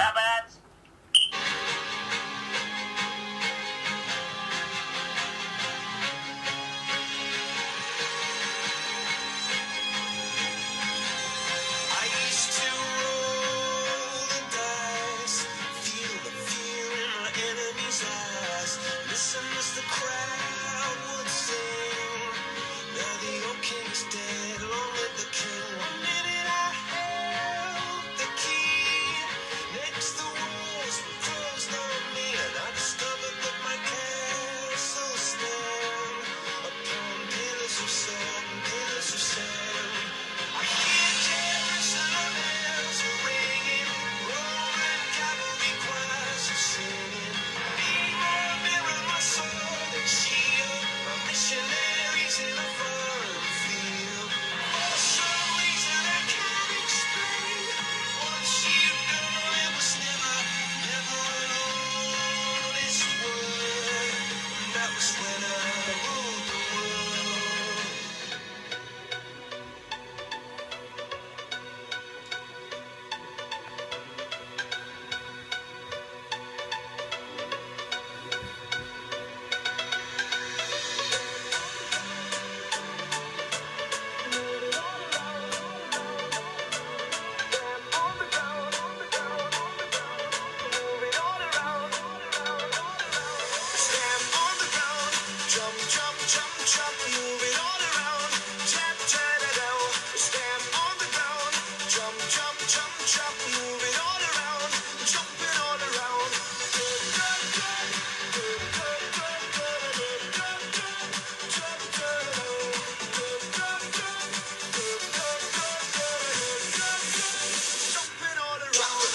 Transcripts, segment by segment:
Rabbits! I used to roll the dice, feel the fear in my enemy's eyes. Listen as the crowd would sing. Now the old king is dead, long live the king. One minute I held the key. Next the walls were closed on me, and I discovered that my castle stand upon pillars of salt and pillars of sand. I hear Jerusalem bells ringing, Roman cavalry choirs are singing. Mirror, my sword and shield, my missionaries in a foreign field. For some reason I can't explain, once you've done it was never an honest word. And that was when I ruled the world. Stand on the ground, jump, jump, jump, jump, move it all around, tap, tap, down. Stand on the ground, jump, jump, jump, jump, move it all around, jump it all around. Jump it all around.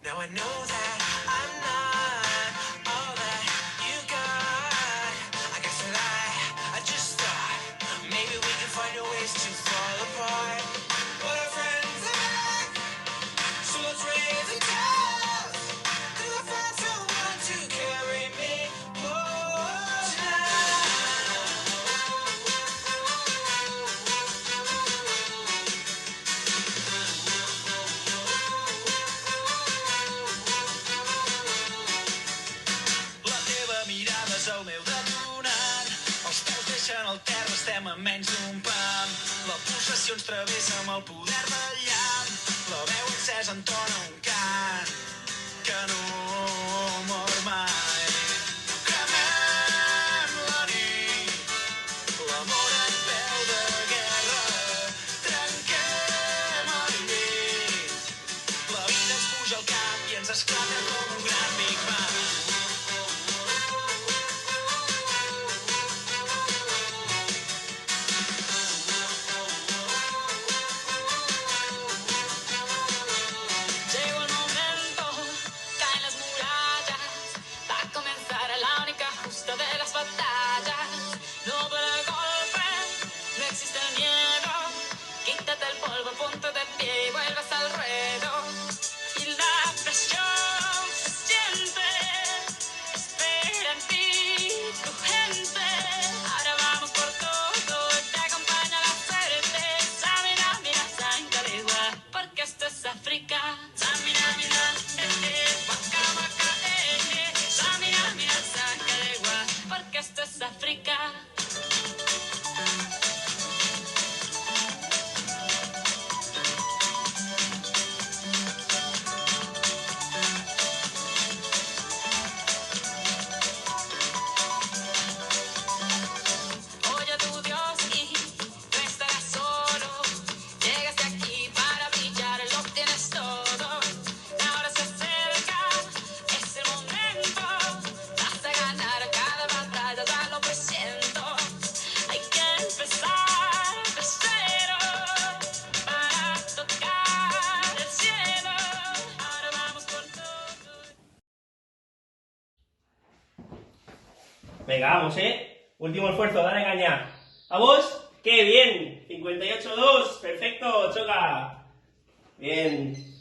Now I know that I'm not all that you got. I guess that I just thought maybe we could find a ways to fall apart. But our friends are back, so let's raise a toast to the friends who want to carry me home La teva mirada és el meu detonant. Els peus deixen el terra, estem a menys d'un pam. La pulsació ens travessa amb el poder del llamp. La veu encesa entona un cant que no mor mai. Cremem la nit, l'amor en peu de guerra. Trenquem el llit, la vida ens puja al cap i ens esclata com un gran Big Bang. Llegó el momento, caen las Venga, vamos, Último esfuerzo, dale caña. ¿Vamos? ¡Qué bien! 58-2, perfecto, choca. Bien.